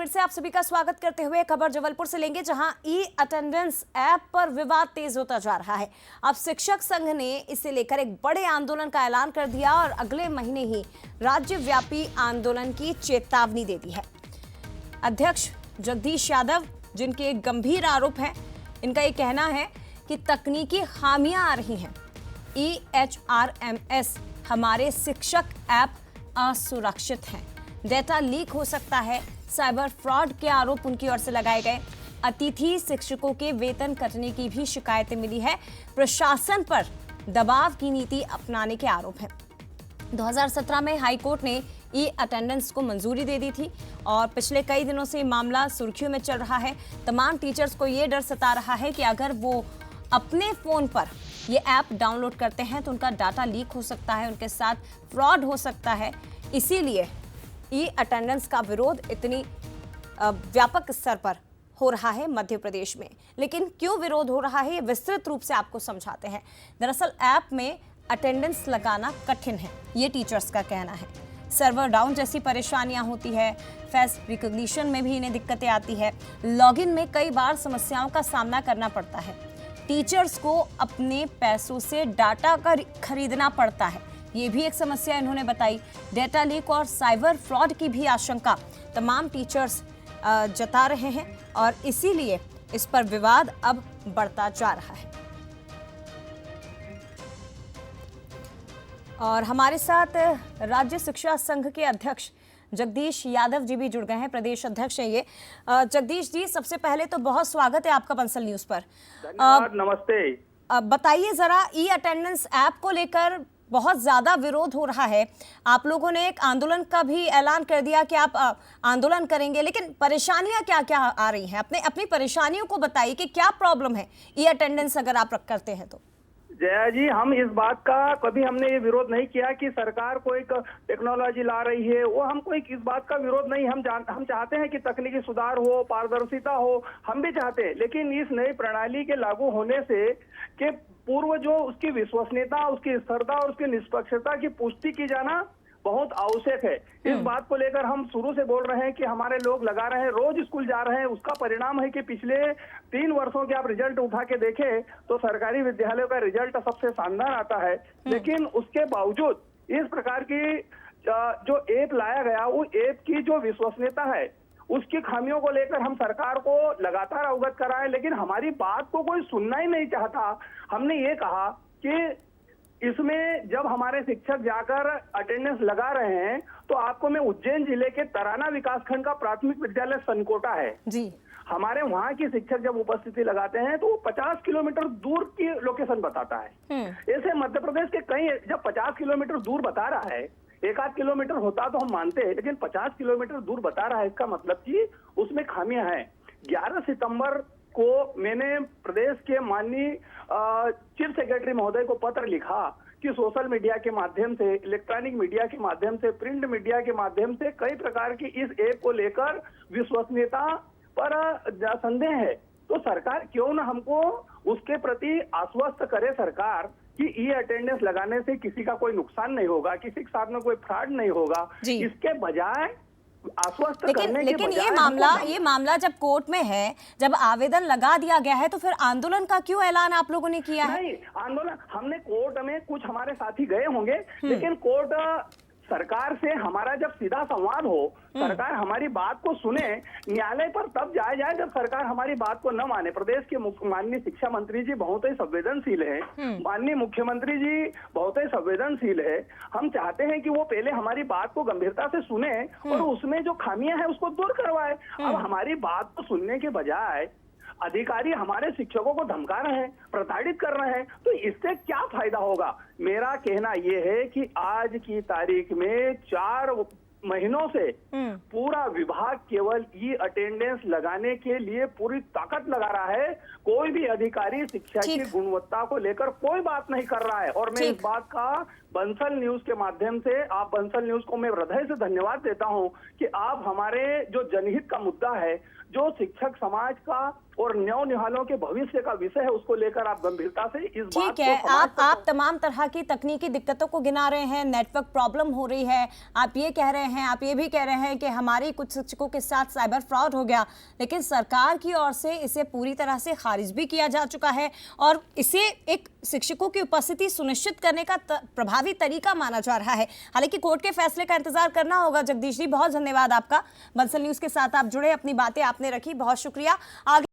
से आप सभी का स्वागत करते हुए खबर जबलपुर से लेंगे, जहां ई अटेंडेंस ऐप पर विवाद तेज होता जा रहा है। अब शिक्षक संघ ने इसे लेकर एक बड़े आंदोलन का ऐलान कर दिया और अगले महीने ही राज्यव्यापी आंदोलन की चेतावनी दे दी है। अध्यक्ष जगदीश यादव, जिनके गंभीर आरोप हैं, इनका ये कहना है कि तकनीकी खामियां आ रही हैं। EHRMS हमारे शिक्षक ऐप असुरक्षित हैं, डेटा लीक हो सकता है, साइबर फ्रॉड के आरोप उनकी ओर से लगाए गए। अतिथि शिक्षकों के वेतन कटने की भी शिकायतें मिली है। प्रशासन पर दबाव की नीति अपनाने के आरोप हैं। 2017 में हाई कोर्ट ने ई अटेंडेंस को मंजूरी दे दी थी और पिछले कई दिनों से मामला सुर्खियों में चल रहा है। तमाम टीचर्स को ये डर सता रहा है कि अगर वो अपने फोन पर ये ऐप डाउनलोड करते हैं तो उनका डाटा लीक हो सकता है, उनके साथ फ्रॉड हो सकता है। इसीलिए ई अटेंडेंस का विरोध इतनी व्यापक स्तर पर हो रहा है मध्य प्रदेश में। लेकिन क्यों विरोध हो रहा है, ये विस्तृत रूप से आपको समझाते हैं। दरअसल ऐप में अटेंडेंस लगाना कठिन है, ये टीचर्स का कहना है। सर्वर डाउन जैसी परेशानियां होती है, फेस रिकॉग्निशन में भी इन्हें दिक्कतें आती है, लॉगिन में कई बार समस्याओं का सामना करना पड़ता है। टीचर्स को अपने पैसों से डाटा खरीदना पड़ता है, ये भी एक समस्या इन्होंने बताई। डेटा लीक और साइबर फ्रॉड की भी आशंका तमाम टीचर्स जता रहे हैं और इसीलिए इस पर विवाद अब बढ़ता जा रहा है। और हमारे साथ राज्य शिक्षा संघ के अध्यक्ष जगदीश यादव जी भी जुड़ गए हैं, प्रदेश अध्यक्ष हैं ये। जगदीश जी, सबसे पहले तो बहुत स्वागत है आपका बंसल न्यूज पर। धन्यवाद, नमस्ते। बताइए जरा, ई अटेंडेंस ऐप को लेकर बहुत ज्यादा विरोध हो रहा है। आप लोगों ने एक आंदोलन का भी ऐलान कर दिया कि आप आंदोलन करेंगे, लेकिन परेशानियां क्या क्या आ रही हैं? अपनी परेशानियों को बताइए कि क्या प्रॉब्लम है ई अटेंडेंस अगर आप करते हैं तो। जया जी, हम इस बात का कभी हमने ये विरोध नहीं किया कि सरकार कोई टेक्नोलॉजी ला रही है, वो हम कोई इस बात का विरोध नहीं। हम चाहते हैं कि तकनीकी सुधार हो, पारदर्शिता हो, हम भी चाहते हैं। लेकिन इस नई प्रणाली के लागू होने से के पूर्व जो उसकी विश्वसनीयता, उसकी स्थिरता और उसकी निष्पक्षता की पुष्टि की जाना बहुत आवश्यक है। इस बात को लेकर हम शुरू से बोल रहे हैं कि हमारे लोग लगा रहे हैं, रोज स्कूल जा रहे हैं। उसका परिणाम है कि पिछले 3 वर्षों के आप रिजल्ट उठा के देखें तो सरकारी विद्यालयों का रिजल्ट सबसे शानदार आता है। लेकिन उसके बावजूद इस प्रकार की जो ऐप लाया गया, वो ऐप की जो विश्वसनीयता है, उसकी खामियों को लेकर हम सरकार को लगातार अवगत कराएं, लेकिन हमारी बात को कोई सुनना ही नहीं चाहता। हमने ये कहा कि इसमें जब हमारे शिक्षक जाकर अटेंडेंस लगा रहे हैं तो आपको मैं उज्जैन जिले के तराना विकासखंड का प्राथमिक विद्यालय सनकोटा है जी, हमारे वहां की शिक्षक जब उपस्थिति लगाते हैं तो वो 50 किलोमीटर दूर की लोकेशन बताता है। ऐसे मध्य प्रदेश के कई, जब 50 किलोमीटर दूर बता रहा है, 1-8 किलोमीटर होता तो हम मानते हैं, लेकिन 50 किलोमीटर दूर बता रहा है, इसका मतलब कि उसमें खामियां हैं। 11 सितंबर को मैंने प्रदेश के माननीय चीफ सेक्रेटरी महोदय को पत्र लिखा कि सोशल मीडिया के माध्यम से, इलेक्ट्रॉनिक मीडिया के माध्यम से, प्रिंट मीडिया के माध्यम से कई प्रकार की इस ऐप को लेकर विश्वसनीयता पर संदेह है। तो सरकार क्यों न हमको उसके प्रति आश्वस्त करे सरकार कि ई अटेंडेंस लगाने से किसी का कोई नुकसान नहीं होगा, किसी के साथ में कोई फ्रॉड नहीं होगा। इसके बजाय आश्वस्त करने के बजाय ये मामला जब कोर्ट में है, जब आवेदन लगा दिया गया है, तो फिर आंदोलन का क्यों ऐलान आप लोगों ने किया है? नहीं, आंदोलन हमने कोर्ट में, कुछ हमारे साथी गए होंगे, लेकिन कोर्ट सरकार से हमारा जब सीधा संवाद हो, सरकार हमारी बात को सुने, न्यायालय पर तब जाए जब सरकार हमारी बात को न माने। प्रदेश के माननीय शिक्षा मंत्री जी बहुत ही संवेदनशील है, माननीय मुख्यमंत्री जी बहुत ही संवेदनशील है। हम चाहते हैं कि वो पहले हमारी बात को गंभीरता से सुने और उसमें जो खामियां हैं उसको दूर करवाए। अब हमारी बात को सुनने के बजाय अधिकारी हमारे शिक्षकों को धमका रहे हैं, प्रताड़ित कर रहे हैं, तो इससे क्या फायदा होगा? मेरा कहना यह है कि आज की तारीख में 4 महीनों से पूरा विभाग केवल ई अटेंडेंस लगाने के लिए पूरी ताकत लगा रहा है। कोई भी अधिकारी शिक्षा की गुणवत्ता को लेकर कोई बात नहीं कर रहा है और मैं इस बात का बंसल न्यूज के माध्यम से, आप बंसल न्यूज को मैं हृदय से धन्यवाद देता हूं कि आप हमारे जो जनहित का मुद्दा है, जो शिक्षक समाज का और नौनिहालों के भविष्य का विषय है, उसको लेकर आप गंभीरता से इस बात ठीक को है। समाज तक आप तमाम तरह की तकनीकी दिक्कतों को गिना रहे हैं, नेटवर्क प्रॉब्लम हो रही है, आप ये कह रहे हैं, आप ये भी कह रहे हैं कि हमारी कुछ शिक्षकों के साथ साइबर फ्रॉड हो गया, लेकिन सरकार की ओर से इसे पूरी तरह से खारिज भी किया जा चुका है और इसे एक शिक्षकों की उपस्थिति सुनिश्चित करने का प्रभावी तरीका माना जा रहा है। हालांकि कोर्ट के फैसले का इंतजार करना होगा। जगदीश जी, बहुत धन्यवाद आपका, बंसल न्यूज के साथ आप जुड़े, अपनी बातें आपने रखी, बहुत शुक्रिया। आगे